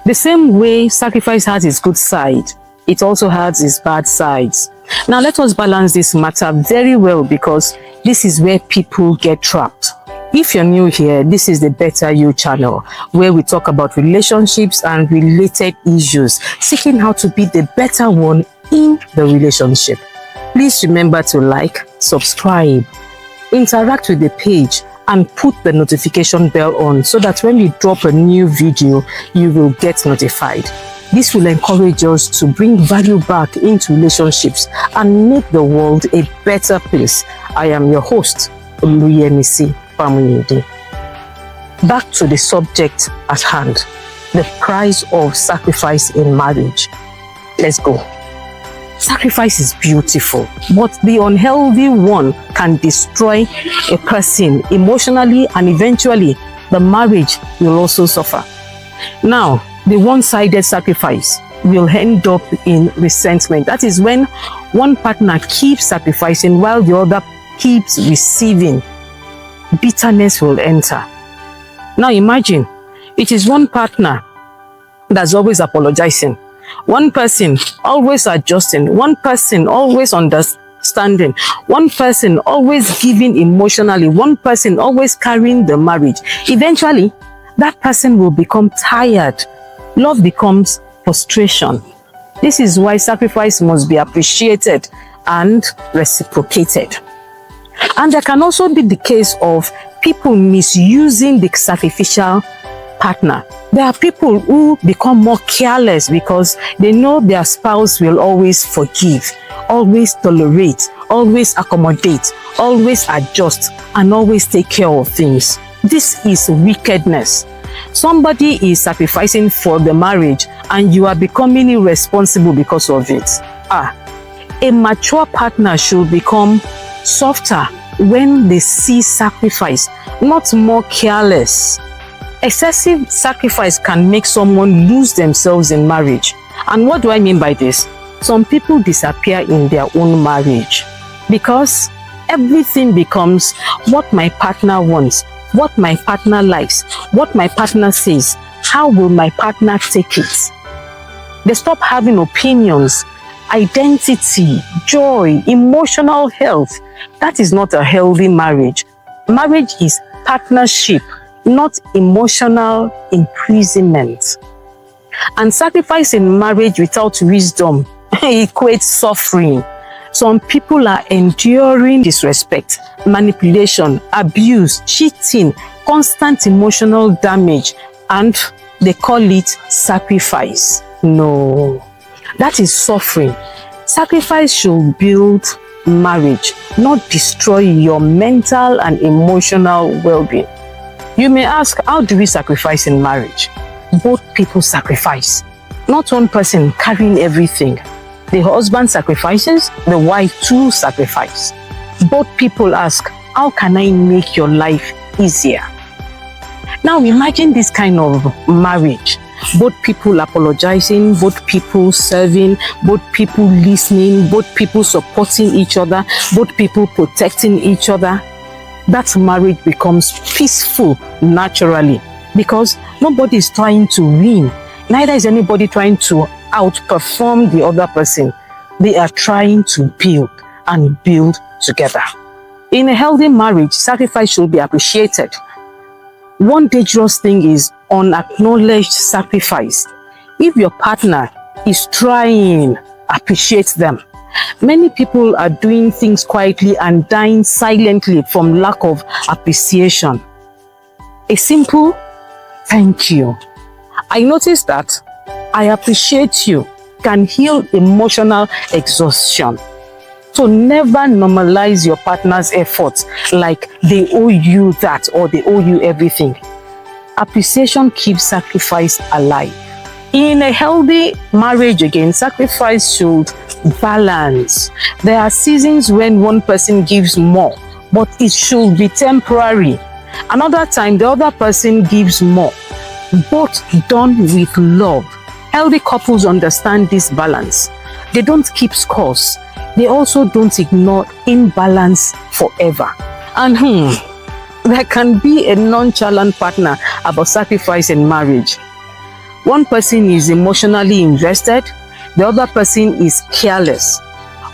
The same way sacrifice has its good side, it also has its bad sides. Now let us balance this matter very well, because this is where people get trapped. If you're new here, this is the Better You channel, where we talk about relationships and related issues, seeking how to be the better one in the relationship. Please remember to like, subscribe, interact with the page, and put the notification bell on so that when we drop a new video, you will get notified. This will encourage us to bring value back into relationships and make the world a better place. I am your host, Oluyemisi Famuyide. Back to the subject at hand, the price of sacrifice in marriage. Let's go. Sacrifice is beautiful, but the unhealthy one can destroy a person emotionally, and eventually the marriage will also suffer. Now, the one-sided sacrifice will end up in resentment. That is when one partner keeps sacrificing while the other keeps receiving. Bitterness will enter. Now imagine, it is one partner that's always apologizing, one person always adjusting, one person always understanding, one person always giving emotionally, one person always carrying the marriage. Eventually, that person will become tired. Love becomes frustration. This is why sacrifice must be appreciated and reciprocated. And there can also be the case of people misusing the sacrificial partner. There are people who become more careless because they know their spouse will always forgive, always tolerate, always accommodate, always adjust, and always take care of things. This is wickedness. Somebody is sacrificing for the marriage and you are becoming irresponsible because of it. A mature partner should become softer when they see sacrifice, not more careless. Excessive sacrifice can make someone lose themselves in marriage. And what do I mean by this? Some people disappear in their own marriage because everything becomes what my partner wants, what my partner likes, what my partner says. How will my partner take it? They stop having opinions, identity, joy, emotional health. That is not a healthy marriage. Marriage is partnership, not emotional imprisonment. And sacrifice in marriage without wisdom equates suffering. Some people are enduring disrespect, manipulation, abuse, cheating, constant emotional damage, and they call it sacrifice. No, that is suffering. Sacrifice should build marriage, not destroy your mental and emotional well-being. You may ask, how do we sacrifice in marriage? Both people sacrifice, not one person carrying everything. The husband sacrifices, the wife too sacrifices. Both people ask, how can I make your life easier? Now imagine this kind of marriage. Both people apologizing, both people serving, both people listening, both people supporting each other, both people protecting each other. That marriage becomes peaceful naturally because nobody is trying to win. Neither is anybody trying to outperform the other person. They are trying to build and build together. In a healthy marriage, sacrifice should be appreciated. One dangerous thing is unacknowledged sacrifice. If your partner is trying, appreciate them. Many people are doing things quietly and dying silently from lack of appreciation. A simple thank you. I noticed that I appreciate you can heal emotional exhaustion. So never normalize your partner's efforts like they owe you that or they owe you everything. Appreciation keeps sacrifice alive. In a healthy marriage again, sacrifice should balance. There are seasons when one person gives more, but it should be temporary. Another time, the other person gives more, both done with love. Healthy couples understand this balance. They don't keep scores. They also don't ignore imbalance forever. And there can be a nonchalant partner about sacrifice in marriage. One person is emotionally invested, the other person is careless.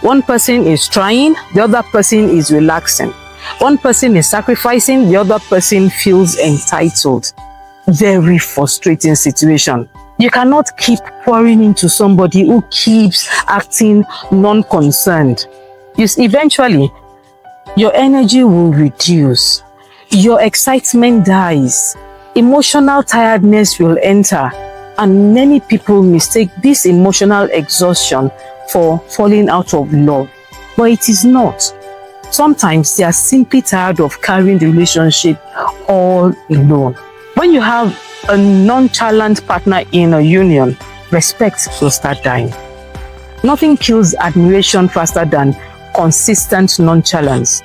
One person is trying, the other person is relaxing. One person is sacrificing, the other person feels entitled. Very frustrating situation. You cannot keep pouring into somebody who keeps acting non-concerned. Eventually, your energy will reduce. Your excitement dies. Emotional tiredness will enter. And many people mistake this emotional exhaustion for falling out of love. But it is not. Sometimes they are simply tired of carrying the relationship all alone. When you have a nonchalant partner in a union, respect will start dying. Nothing kills admiration faster than consistent nonchalance.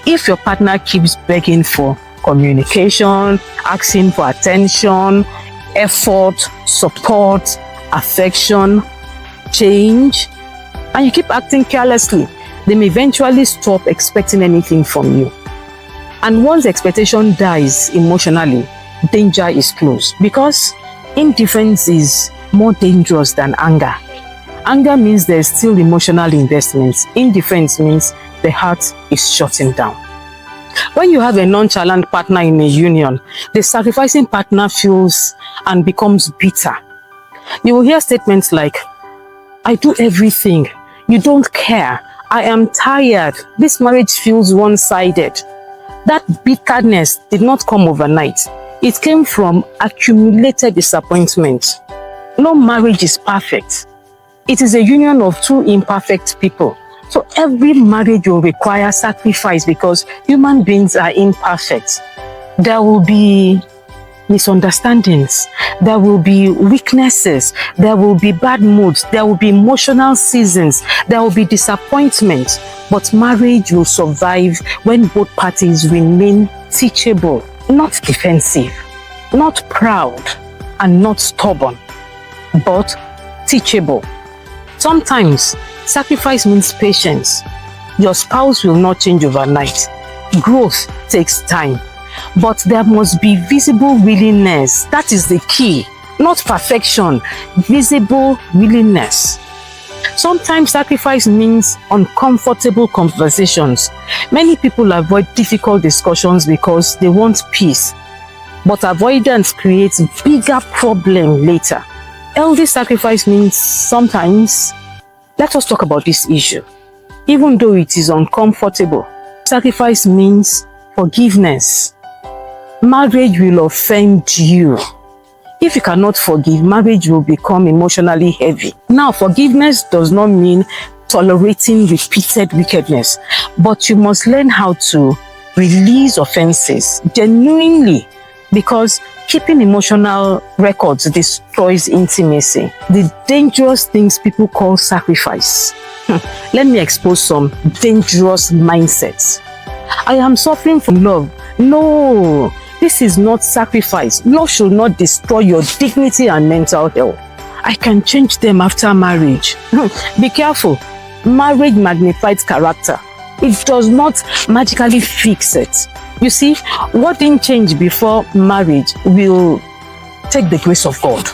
If your partner keeps begging for communication, asking for attention, effort, support, affection, change, and you keep acting carelessly, they may eventually stop expecting anything from you. And once expectation dies emotionally, danger is close, because indifference is more dangerous than anger. Anger means there's still emotional investment. Indifference means the heart is shutting down. When you have a nonchalant partner in a union, the sacrificing partner feels and becomes bitter. You will hear statements like, "I do everything, you don't care, I am tired, this marriage feels one-sided." That bitterness did not come overnight. It came from accumulated disappointment. No marriage is perfect. It is a union of two imperfect people. So every marriage will require sacrifice because human beings are imperfect. There will be misunderstandings. There will be weaknesses. There will be bad moods. There will be emotional seasons. There will be disappointment. But marriage will survive when both parties remain teachable, not defensive, not proud, and not stubborn, but teachable. Sometimes sacrifice means patience. Your spouse will not change overnight. Growth takes time. But there must be visible willingness. That is the key. Not perfection, visible willingness. Sometimes sacrifice means uncomfortable conversations. Many people avoid difficult discussions because they want peace. But avoidance creates bigger problem later. Healthy sacrifice means sometimes, let us talk about this issue. Even though it is uncomfortable, sacrifice means forgiveness. Marriage will offend you. If you cannot forgive, marriage will become emotionally heavy. Now, forgiveness does not mean tolerating repeated wickedness, but you must learn how to release offenses genuinely, because keeping emotional records destroys intimacy. The dangerous things people call sacrifice. Let me expose some dangerous mindsets. I am suffering from love. No, this is not sacrifice. Love should not destroy your dignity and mental health. I can change them after marriage. Be careful. Marriage magnifies character. It does not magically fix it. You see, what didn't change before marriage will take the grace of God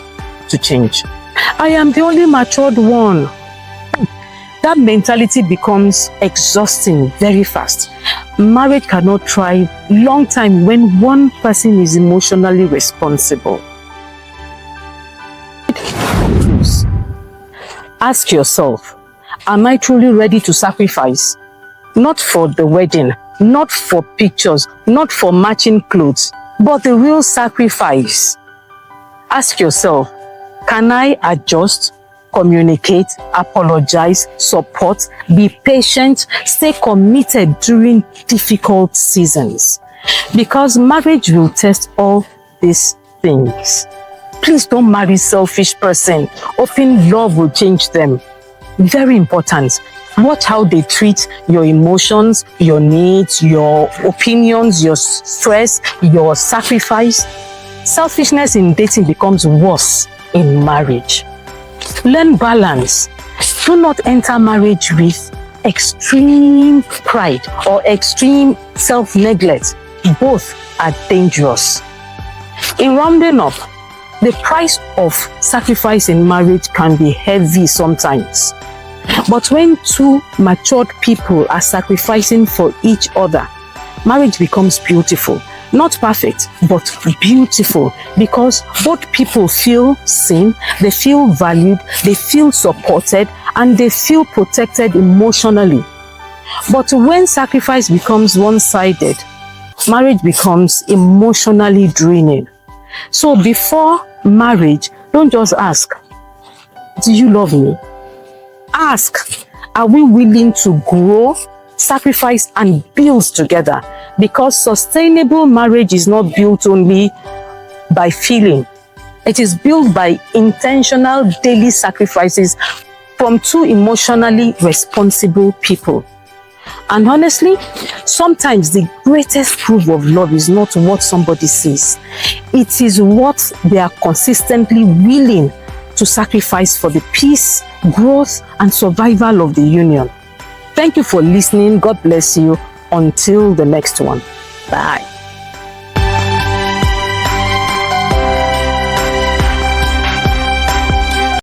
to change. I am the only matured one. That mentality becomes exhausting very fast. Marriage cannot thrive long time when one person is emotionally responsible. Ask yourself, am I truly ready to sacrifice? Not for the wedding, not for pictures, not for matching clothes, but the real sacrifice. Ask yourself, can I adjust, communicate, apologize, support, be patient, stay committed during difficult seasons? Because marriage will test all these things. Please don't marry a selfish person. Open love will change them. Very important. Watch how they treat your emotions, your needs, your opinions, your stress, your sacrifice. Selfishness in dating becomes worse in marriage. Learn balance. Do not enter marriage with extreme pride or extreme self-neglect. Both are dangerous. In rounding up, The price of sacrifice in marriage can be heavy sometimes. But when two matured people are sacrificing for each other, marriage becomes beautiful. Not perfect, but beautiful, because both people feel seen, they feel valued, they feel supported, and they feel protected emotionally. But when sacrifice becomes one-sided, marriage becomes emotionally draining. So before marriage, don't just ask, do you love me? Ask, are we willing to grow, sacrifice, and build together? Because sustainable marriage is not built only by feeling. It is built by intentional daily sacrifices from two emotionally responsible people. And honestly, sometimes the greatest proof of love is not what somebody says. It is what they are consistently willing to sacrifice for the peace, growth, and survival of the union. Thank you for listening. God bless you. Until the next one. Bye.